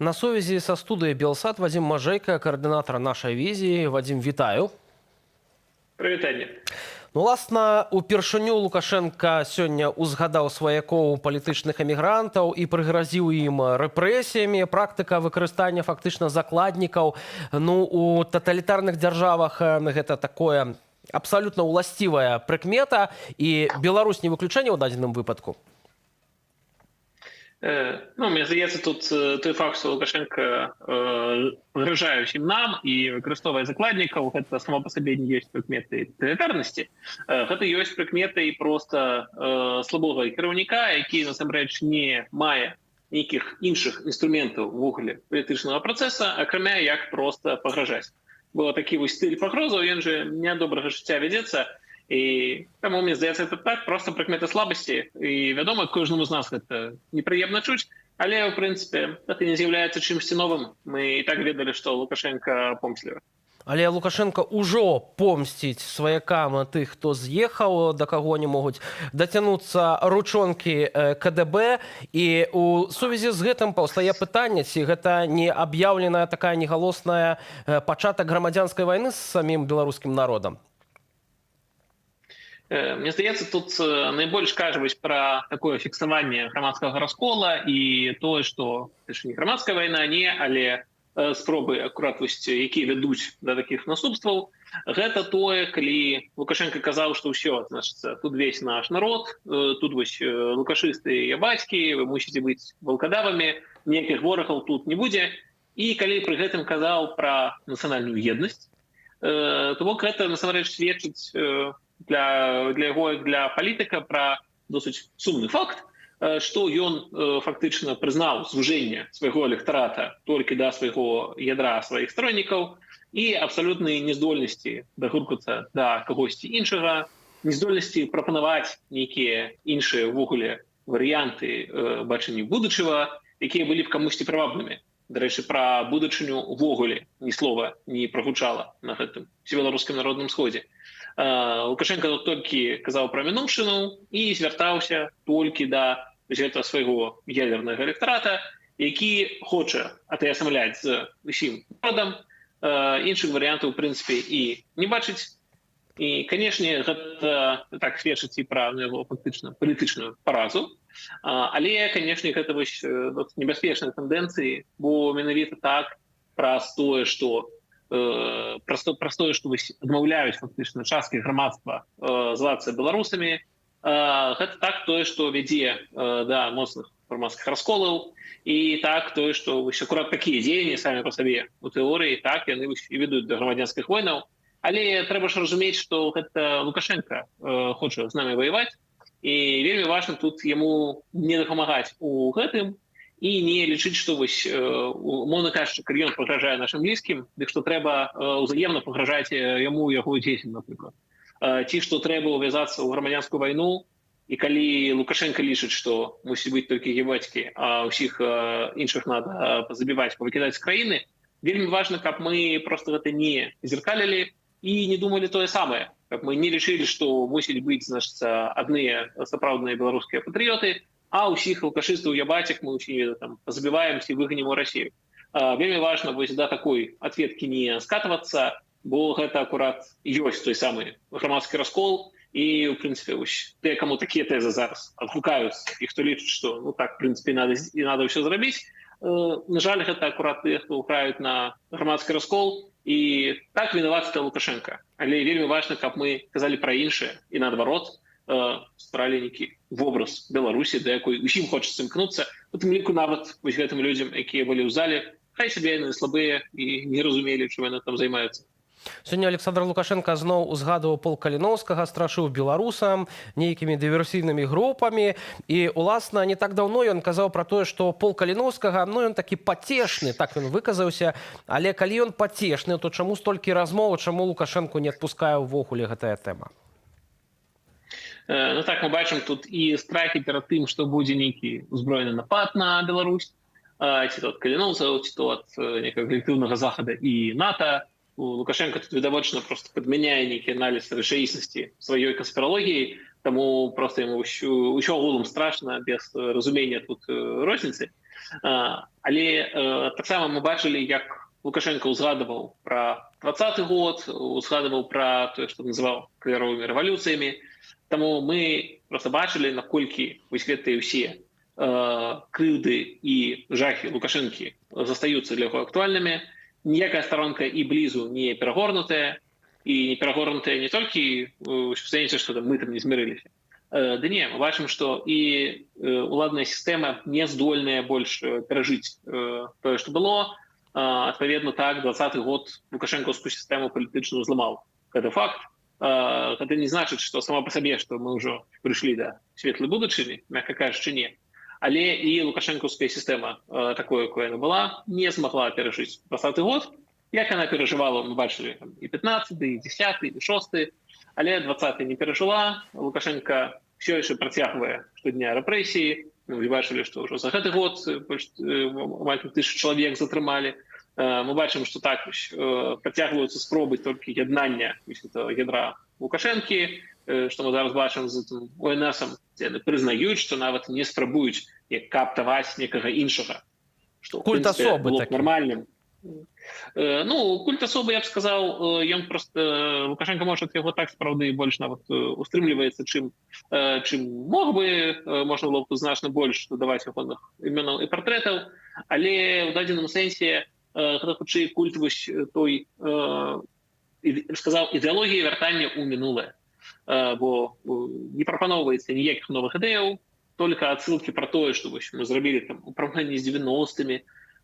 На сувязі са студыяй Белсат Вадзім Мажэйка, каардынатар нашай візіі. Вадзім, вітаю. Прывітанне. Ну, уласна, упершыню Лукашенка сёння узгадаў сваякоў палітычных эмігрантаў і прыгразіў ім рэпрэсіямі. Практыка выкарыстання фактычна закладнікаў. Ну, у таталітарных дзяржавах гэта такое абсалютна ўласцівая прыкмета, і Беларусь не выключэнне ў дадзеным выпадку. Ну, мне здаецца, тут той факт, што Лукашенко пагражае ўсім нам і выкарыстоўвае закладнікаў, гэта само па сабе не ёсць прыкметай таталітарнасці. Гэта ёсць прыкметай проста слабога кіраўніка, які насамрэч не мае нейкіх іншых інструментаў увогуле палітычнага працэса, акрамя як проста пагражаць. Бо такі вось стыль пагрозаў, ён жа нядобрага жыцця вядзецца. І таму, мне здаецца, это так, просто прыкмета слабасці. І, вядома, кожнаму з нас гэта непрыемна чуць, але, ў прынцыпе, гэта не з'яўляецца чымсьці новым. Мы і так ведалі, што Лукашенко помслівы. Але Лукашенко ўжо помсціць сваякам тых, хто з'ехаў, да каго не могуць дацянуцца ручонкі КДБ. І у сувязі з гэтым паўстае пытанне, ці гэта не аб'яўленая такая негалосная пачатак грамадзянскай вайны з самім беларускім народам? Мне здаецца, тут найбольш кажуць пра такое фіксаванне грамадскага раскола і тое, што не грамадская вайна, не, але спробы акурат якія вядуць да такіх наступстваў. Гэта тое, калі Лукашенко казаў, што ўсё, значыцца, тут весь наш народ, тут вось лукашысты і бацькі, вы мусіце быць валкадавамі, ніякіх ворагаў тут не будзе. І калі пры гэтым казаў пра нацыянальную еднасць, то бок гэта насамрэч сведчыць для яго, для палітыка, пра досыць сумны факт, што ён фактычна прызнаў звужэнне свайго электарата толькі да свайго ядра сваіх стороннікаў і абсалютнай нездольнасці дагрукацца да кагосьці іншага, нездольнасці прапанаваць нейкія іншыя ўвогуле варыянты бачання будучага, якія былі б камусьці прывабнымі. Дарэчы, пра будучыню ўвогуле ні слова не прагучала на гэтым усебеларускім народным сходзе. Лукашенко толькі казаў пра мінуўшчыну і звяртаўся толькі да гэта свайго ядернага электарата, які хоча атаясамляць з усім народам, іншых варыянтаў, у прынцыпе, і не бачыць. І, канешне, гэта так сведчыць і пра яго фактычна палітычную паразу. Але, канешне, гэта вось небяспечныя тэндэнцыі, бо менавіта так праз тое, што адмаўляюць фактычна часткі грамадства звацца беларусамі. Гэта так тое, што вядзе да моцных грамадскіх расколаў, і так тое, што акурат такія дзеянні самі па сабе у тэорыі, так яны і ведуць да грамадзянскіх войнаў. Але трэба ж разумець, што гэта Лукашенко хоча з намі ваяваць, і вельмі важна тут яму не дапамагаць у гэтым і не лічыць, што вось, умоўна кажучы, калі ён пагражае нашым блізкім, дык што трэба ўзаемна пагражаць яму яго дзецям, напрыклад. Ці што трэба ўвязацца ў грамадзянскую вайну, і калі Лукашенко лічыць, што мусіць быць толькі гебацькі, а ўсіх іншых надо пазабіваць, павыкідаць з краіны, вельмі важна, каб мы проста гэта не зеркалілі і не думалі тое самае, каб мы не лічылі, што мусіць быць, значыцца, адныя сапраўдныя беларускія патрыёты, а ўсіх лукашыстаў ябацяк мы ўсімі там пазабіваемся і выганем у Расію. Вельмі важна вось да такой ответкі не скатвацца, бо гэта акурат ёсць той самы грамадскі раскол, і, у прынцыпе, тыя, каму такія тэзы зараз адгукаюцца, і хто лічыць, што, ну так, в прынцыпе, надо ўсё зрабіць. На жаль, гэта акурат тыя, хто ўкраюць на грамадскі раскол, і так вінаваты Лукашенко. Але вельмі важна, каб мы казалі пра іншае, і наадварот, стваралі нейкі вобраз Беларусі, да якой усім хочацца імкнуцца, у тым ліку нават вось гэтым людзям, якія былі ў зале, хай сабе яны слабыя і не разумелі, чым яны там займаюцца. Сёння Александр Лукашенко зноў узгадваў полк Каліноўскага, страшыў беларусам нейкімі дыверсійнымі групамі. І, уласна, не так даўно ён казаў пра тое, што полк Каліноўскага, ну, ён такі пацешны, так ён выказаўся, але калі ён пацешны, то чаму столькі размоў, чаму Лукашенко не адпускае ўвогуле гэтая тэма? Ну так, мы бачым тут і страхі перад тым, што будзе нейкі узброены напад на Беларусь, ці то ад каліноўцаў, ці то ад некага калектыўнага захада і НАТО. Лукашенко тут відавочна просто падмяняе нейкі аналіз рэчаіснасці сваёй канспіралогіі, таму просто яму ўсё агулам страшна, без разумення тут розніцы. Але таксама мы бачылі, як Лукашенко узгадываў пра 20-й год, узгадываў пра тое, што называў каляровымі рэвалюцыямі. Таму мы просто бачылі, наколькі вось гэтыя ўсе крыўды і жахі Лукашэнкі застаюцца для яго актуальнымі. Ніякая старонка і блізу не перагорнутая, і не перагорнутая не толькі в сэнсе, што мы там не змірыліся. Да не, мы бачым, што і уладная сістэма не здольная больш перажыць тое, што было. Адпаведна, так, 20-й год лукашэнкаўскую сістэму палітычную зламаў. Гэта факт. Гэта не значыць, што сама па сабе, што мы ўжо прыйшлі да светлай будучыні, мякка кажучы, не. Але і лукашэнкаўская сістэма, такой, якой яна была, не змагла перажыць 20-й год. Як яна перажывала, мы бачылі і 15-й, і 10-й, і 6-й, але 20-й не перажыла. Лукашенко все яшчэ працягвае штодня рэпрэсіі. Мы бачылі, што ўжо за гэты год амаль 1000 чалавек затрымалі. Мы бачым, што так працягваюцца спробы толькі яднання ядра Лукашэнкі, што мы зараз бачым з ОНС-ам, дзе яны прызнаюць, што нават не спрабуюць як каптаваць некага іншага. Культ асобы такі. Нормальным. Ну, культ асобы, я б сказаў, ён просто Лукашенко, может, яго так сапраўды больш нават устрымліваецца, чым мог бы, можна было б значна больш дадаваць ягоных імёнаў і партрэтаў, але ў дадзеным сэнсе гэта хутчэй культ вось той, сказаў, ідэалогіі вяртання ў мінулае, бо не прапаноўваецца ніякіх новых ідэяў, толькі адсылкі пра тое, што мы зрабілі там у параўнанні з 90-мі,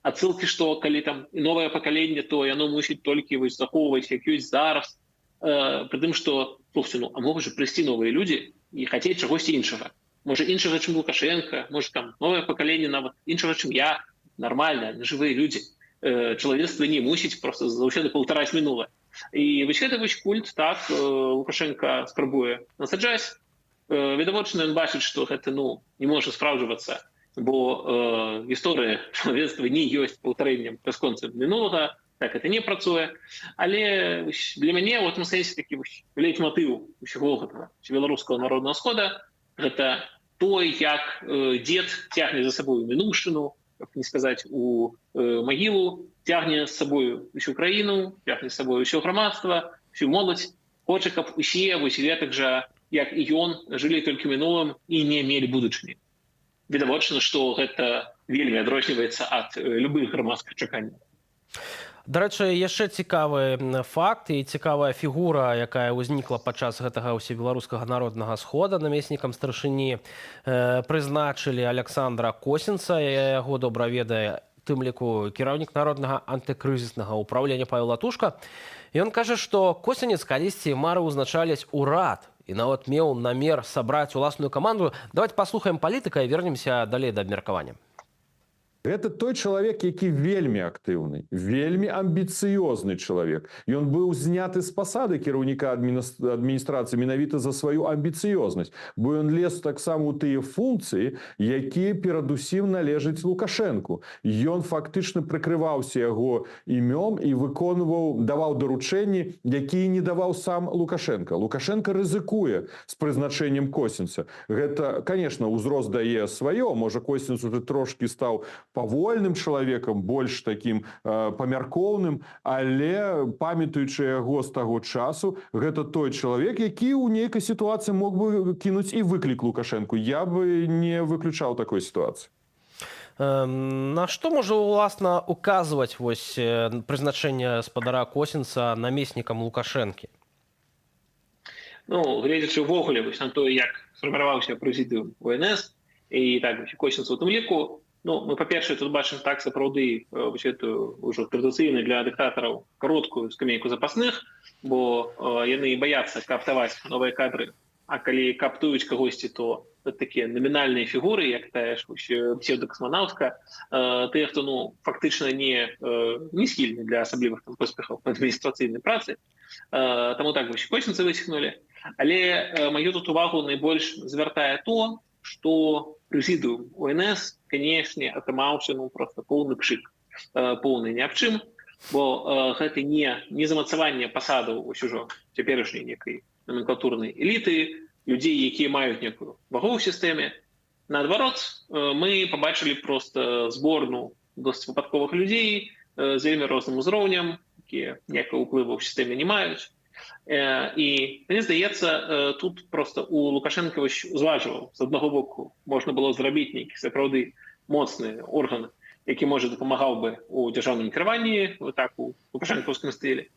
адсылкі, што калі там новае пакаленне, то яно мусіць толькі захоўваць, як ёсць зараз. Пры тым, што, слухайте, а могуць жа прыйсці новыя людзі і хацець чагосьці іншага. Можа, іншага, чым Лукашенко, можа, там новае пакаленне нават іншага, чым я. Нармальна, жывыя людзі. Чалавецтва не мусіць проста заўсёды паўтараць мінулае. І вось гэты вось культ, так, Лукашенко спрабуе насаджаць. Відавочна, ён бачыць, што гэта, не можа спраўджвацца, бо гісторыя чалавецтва не ёсць паўтарэннем бясконцым мінулага, так это не працуе. Але для мяне ў гэтым сэнсе такі лейтматыў усяго гэтага беларускага народнага схода гэта той, як дзед цягне за сабою мінуўшчыну, каб не сказаць, у магілу, цягне з сабою усю краіну, цягне з сабою ўсё грамадства, всю моладзь, хоча, каб усе вось гэтак жа, як і ён, жылі толькі мінулым і не мелі будучыні. Відавочна, што гэта вельмі адрозніваецца ад любых грамадскіх чаканняў. Дарэчы, яшчэ цікавы факт і цікавая фігура, якая ўзнікла падчас гэтага ўсебеларускага народнага схода. Намеснікам старшыні прызначылі Александра Косінца, яго добра ведае, тым ліку кіраўнік народнага антыкрызіснага ўпраўлення Павел Латушка. Ён кажа, што Косінец калісьці марыў узначаліць урад і нават меў намер сабраць уласную каманду. Давайте паслухаем палітыка і вернемся далей да абмеркавання. Гэта той чалавек, які вельмі актыўны, вельмі амбіцыёзны чалавек. Ён быў зняты з пасады кіраўніка адміністрацыі менавіта за сваю амбіцыёзнасць, бо ён лез таксама ў тыя функцыі, якія перадусім належаць Лукашэнку. Ён фактычна прыкрываўся яго імём і даваў даручэнні, якія не даваў сам Лукашенко. Лукашенко рызыкуе з прызначэннем Косінца. Гэта, конечно, узрост дае сваё, можа, Косінц уже трошкі стаў павольным чалавекам, больш такім памяркоўным, але памятаючы яго з таго часу, гэта той чалавек, які ў нейкай сітуацыі мог бы кінуць і выклік Лукашэнку. Я бы не выключаў такой сітуацыі. На што можа, уласна, указваць вось прызначэнне спадара Косінца намеснікам Лукашэнкі? Гледзячы ўвогуле на тое, як сфарміраваўся прэзідыум ОНС, і так Косінца ў тым ліку, мы, па-першае, тут бачым так сапраўды эту ўжо традыцыйную для дыктатараў кароткую скамейку запасных, бо яны баяцца каптаваць новыя кадры. А калі каптуюць кагосьці, то такія намінальныя фігуры, як тая ж псевдокасманаўтка, тыя, хто фактычна не схільны для асаблівых поспехаў адміністрацыйнай працы. Таму так Косінца высекнулі. Але маю тут увагу найбольш звяртае то, што прэзідыум ОНС, канешне, атрымаўся проста поўны пшык, поўны ні аб чым, бо гэта не замацаванне пасадаў ўжо цяперашняй некай номенклатурнай эліты, людзей, якія маюць некую вагу ў сістэме. Наадварот, мы побачили просто зборну досить випадкових людей з вельмі розним узроўнем, які ніякого ўплыву ў сістэме не маюць. І мне здаецца, тут просто у Лукашенка зважваў, з аднаго боку можна было зрабіць нейкі сапраўды моцны орган, які можа дапамагаў бы у дзяржаўным кіраванні, так у лукашэнкаўскім стылі.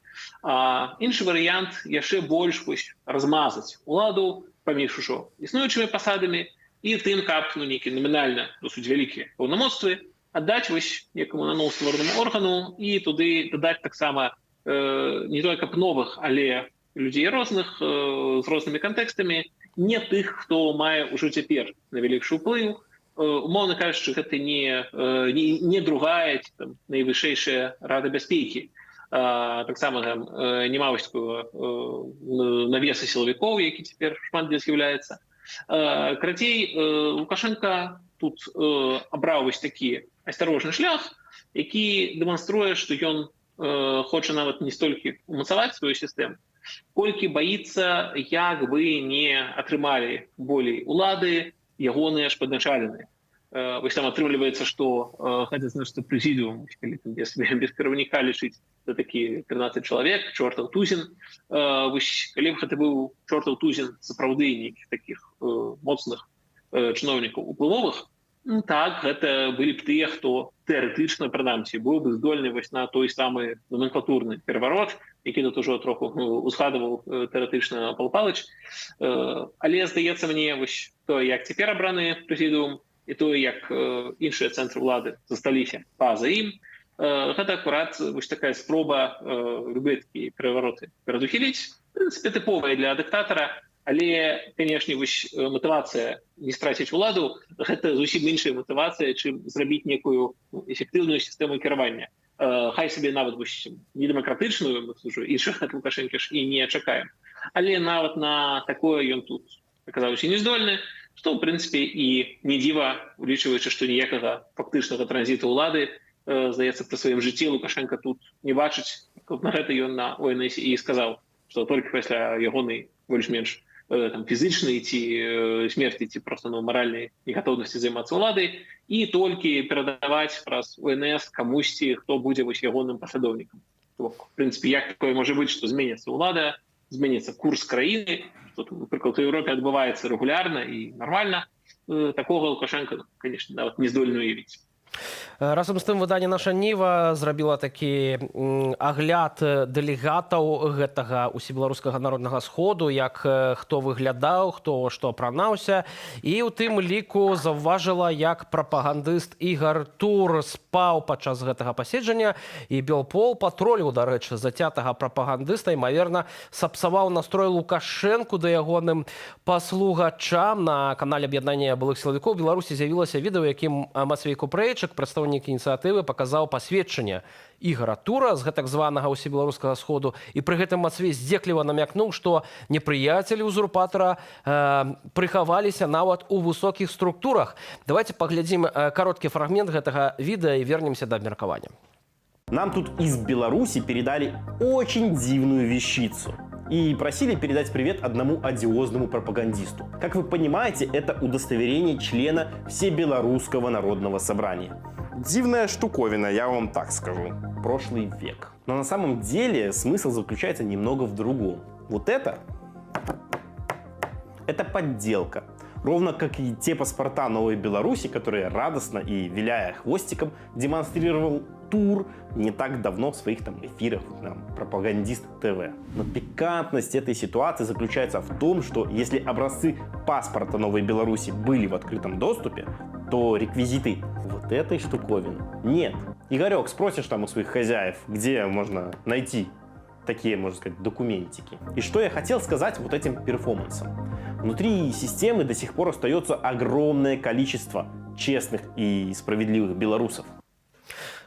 А іншы варыянт яшчэ больш размазаць уладу паміж ужо існуючымі пасадамі і тым, каб нейкі намінальна досыць вялікія паўнамоцтвы аддаць некаму наноўстварнаму органу і туды дадаць таксама не толькі каб новых, але людзей розных з рознымі кантэкстамі, не тых, хто мае ўжо цяпер найвялікшы ўплыў. Умоўна кажучы, гэта не другая найвышэйшая рада бяспекі, таксама няма навеса сілавікоў, які цяпер шмат дзе з'яўляецца. Карацей, Лукашенко тут абраў такі асцярожны шлях, які дэманструе, што ён хоча нават не столькі умацаваць сваю сістэму, колькі баіцца, як бы не атрымалі болей улады ягоныя ж падначаленыя. Там атрымліваецца, што хаця значыцца прэзідыум, без кіраўніка лічыць, это такі 13 чалавек, чортаў тузін. Калі б гэта быў чортаў тузін сапраўды нейкіх такіх моцных чыноўнікаў уплывовых, так, гэта былі б тыя, хто тэарэтычна, прынамсі, быў бы здольны на той самы номенклатурны пераварот, які тут ужо троху узгадываў тэарэтычна Пал Палыч. Але здаецца мне, то, як цяпер абраны прэзідыум, і то, як іншыя цэнтры ўлады засталіся па-за ім, гэта акурат такая спроба любыя такія перавароты перадухіліць. В прынцыпе, тыповая для дыктатара, але, канешне, матывацыя не страціць уладу, гэта зусім іншая матывацыя, чым зрабіць некую эфектыўную сістэму кіравання. Хай сабе нават не дэмакратычную, іншых ад Лукашэнкі ж і не чакаем. Але нават на такое ён тут аказаўся не здольны, што, ў прынцыпе, і не дзіва, улічваючы, што ніякага фактычнага транзіту ўлады, здаецца, пры сваім жыцці Лукашенко тут не бачыць. На гэта ён на ОНС і сказаў, што толькі пасля ягонай больш-менш фізычнай ці смерці, ці проста маральнай негатоўнасці займацца ўладай, і толькі перадаваць праз ОНС камусьці, хто будзе ягоным паслядоўнікам. В прынцыпе, як такое можа быць, што зменіцца ўлада, зменіцца курс краіны, што, напрыклад, у Еўропе адбываецца рэгулярна і нармальна, такога Лукашенко, конечно, нават не здольны уявіць. Разам з тым, выданне «Наша Ніва» зрабіла такі агляд дэлегатаў гэтага усебеларускага народнага сходу, як хто выглядаў, хто што апранаўся. І ў тым ліку заўважыла, як прапагандыст Ігар Тур спаў падчас гэтага паседжання, і Белпол патроліў, дарэчы, зацятага прапагандыста, імаверна, сапсаваў настрой Лукашэнку да ягоным паслугачам. На канале аб'яднання былых сілавікоў Беларусі з'явілася відэо, якім Мацвей Купрэйчык, прадстаўнік ініцыятывы, паказаў пасведчанне Ігара Тура з гэтак званага усебеларускага сходу, і пры гэтым Мацвей здзекліва намякнуў, што непрыяцелі узурпатара прыхаваліся нават у высокіх структурах. Давайте паглядзім кароткі фрагмент гэтага відэа і вернемся да абмеркавання. Нам тут из Беларуси передали очень дивную вещицу и просили передать привет одному одиозному пропагандисту. Как вы понимаете, это удостоверение члена Всебелорусского народного собрания. Дивная штуковина, я вам так скажу. Прошлый век. Но на самом деле смысл заключается немного в другом. Вот это подделка. Ровно как и те паспорта Новой Беларуси, которые радостно и виляя хвостиком демонстрировал Тур не так давно в своих эфирах «Пропагандист ТВ». Но пикантность этой ситуации заключается в том, что если образцы паспорта Новой Беларуси были в открытом доступе, то реквизиты вот этой штуковины нет. Игорек, спросишь там у своих хозяев, где можно найти такие, можно сказать, документики. И что я хотел сказать вот этим перформансом. Внутри системы до сих пор остается огромное количество честных и справедливых белорусов.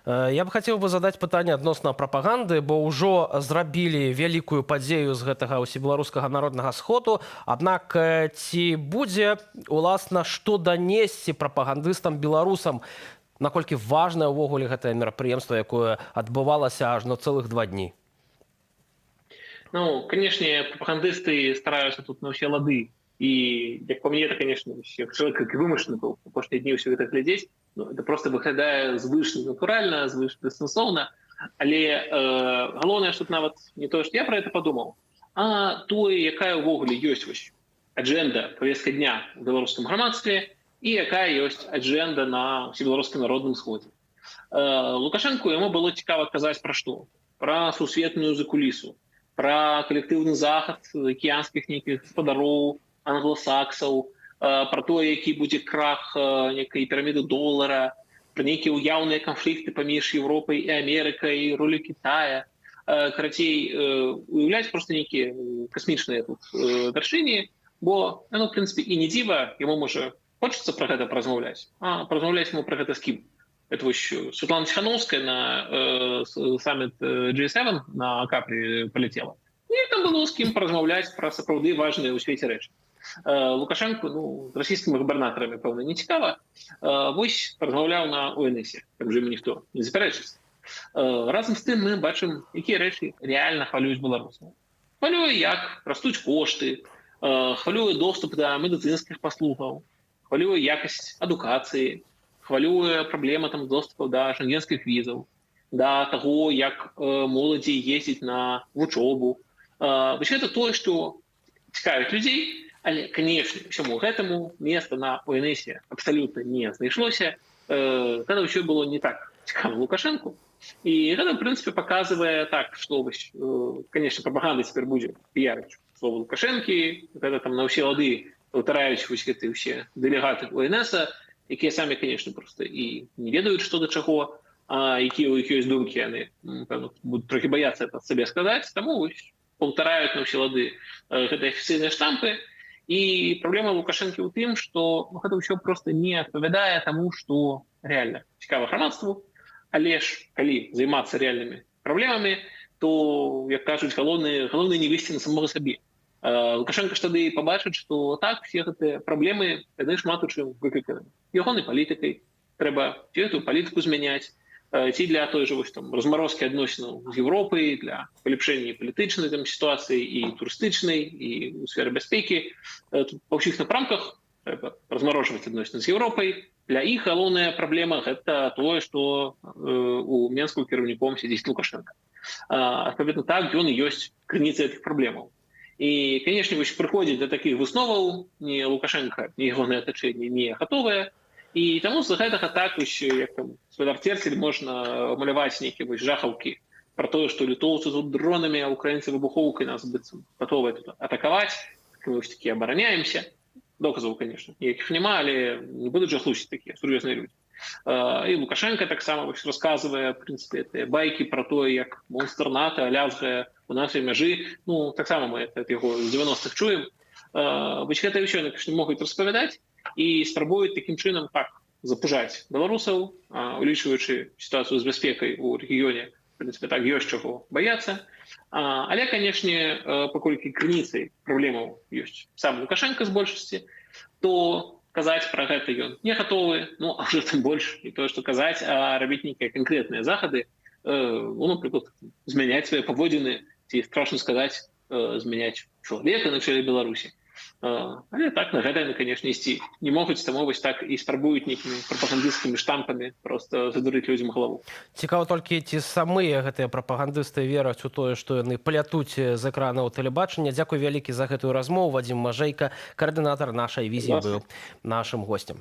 Я б хацеў бы задаць пытанне адносна прапаганды, бо ўжо зрабілі вялікую падзею з гэтага усебеларускага народнага сходу. Аднак ці будзе, уласна, што данесці прапагандыстам беларусам? Наколькі важнае ўвогуле гэтае мерапрыемства, якое адбывалася ажно цэлых 2 дні? Ну, конечно, пропагандисты стараются тут на все лады И, как по мне, это, конечно, человек, как и вымышленный был, потому что дни все это глядеть, ну, это просто выглядае звыш натуральна, звыш бессэнсоўна. Але галоўнае, што нават не то, што я про это подумал, а тое, якая ўвогуле ёсць вось аджэнда, повестка дня в беларускім грамадстве і якая ёсць аджэнда на ўсебеларускім народным сходзе. Лукашенку яму было цікава казаць пра што? Пра сусветную закулісу, пра калектыўны захад акіянскіх нейкіх гаспадароў, англосаксаў, пра тое, які будзе крах некай піраміды долара, пра нейкія ўяўныя канфлікты паміж Еўропай і Амерыкай, ролю Китая. Карацей, уяўляць проста нейкія касмічныя тут вяршыні, бо, ну, в прынцыпе, і не дзіва, яму, можа, хочацца пра гэта паразмаўляць, а паразмаўляць яму пра гэта з кім? Это вось Светлана Ціхановская на саммит G7 на Капри полетела. І там было з кім паразмаўляць пра сапраўды важныя ў свеце рэчы. Лукашенко, ну, з расійскімі губернаторами, пэўна, не цікава. Вось размаўляў на ОНС, там же ему ніхто не запярэчыць. Разам з тым мы бачым, якія рэчы реально хвалююць беларусаў. Хвалюе, як растуць кошты, хвалюе доступ да медыцынскіх паслугаў, хвалюе якасць адукацыі, хвалюе праблема там доступу да шенгенскіх візаў, да таго, як моладзі ездзіць на вучобу. Вось гэта тое, што цікавіць людзей, але, канешне, ўсяму гэтаму места на ОНС абсалютна не знайшлося. Гэта ўсё было не так цікава Лукашенку. І гэта, в прынцыпе, паказвае так, што, канешне, прапаганда цяпер будзе піярыць слова Лукашэнкі, гэта там на ўсе лады паўтараюць вось гэтыя ўсе дэлегаты ОНС, якія самі, канешне, проста і не ведаюць, што да чаго, а якія ў іх ёсць думкі, яны, пэўна, будуць трохі баяцца это сабе сказаць, таму вось паўтараюць на ўсе лады гэтыя афіцыйныя штампы. І праблема Лукашэнкі ў тым, што гэта ўсё проста не адпавядае таму, што рэальна цікава грамадству, але ж калі займацца рэальнымі праблемамі, то, як кажуць, галоўнае не выйсці на самога сабе. Лукашенко ж тады пабачыць, што так, все гэтыя праблемы, яны шмат у чым выкліканы ягонай палітыкай, трэба гэтую палітыку змяняць, ці для той же разморозкі адносінаў з Еўропай, для палепшэння палітычнай сітуацыі і турыстычнай, і ў сферы бяспекі. Па ўсіх напрамках трэба размарожваць адносіны з Еўропай. Для іх галоўная праблема – гэта тое, што у Менску кіраўніком сядзіць Лукашенко. Адпаведна так, ён і ёсць крыніцай гэтых праблемаў. І, канешне, прыходзіць да такіх высноваў ні Лукашенко, ні ягонае атачэнне не гатовае. І таму з гэтага так, як там Спадар Церцель, можна маляваць нейкія жахаўкі пра тое, што літоўцы тут дронамі, а украінцы выбухоўкай нас быццам гатовыя тут атакаваць, мы вось такі абараняемся. Доказаў, конечно, ніякіх няма, але не будуць жахлусіць такія сур'ёзныя людзі. І Лукашенко таксама расказвае, в прынцыпе, гэтыя байкі пра тое, як монстр НАТО лязгае у нашай мяжы. Ну, таксама мы ад яго з 90-х чуем. Вось гэта ўсё, конечно, могуць распавядаць і спрабуюць такім чынам так запужаць беларусаў, улічваючы сітуацыю з бяспекай у рэгіёне. В прынцыпе, так ёсць чаго баяцца. Але, канешне, паколькі крыніцай праблемаў ёсць сам Лукашенко з большасці, то казаць пра гэта ён не гатовы, ну, а ўжо тым больш не тое, што казаць, а рабіць нейкія канкрэтныя захады, ну, напрыклад, змяняць свае паводзіны, ці страшна сказаць, змяняць чалавека на чале Беларусі. Але так на гэта яны, канешне, ісці не могуць, таму вось так і спрабуюць нейкімі прапагандысцкімі штампамі проста задурыць людзям галаву. Цікава толькі, ці самыя гэтыя прапагандысты вераць у тое, што яны палятуць з экранаў тэлебачання. Дзякуй вялікі за гэтую размову. Вадзім Мажэйка, каардынатар нашай візіі, быў нашым госцем.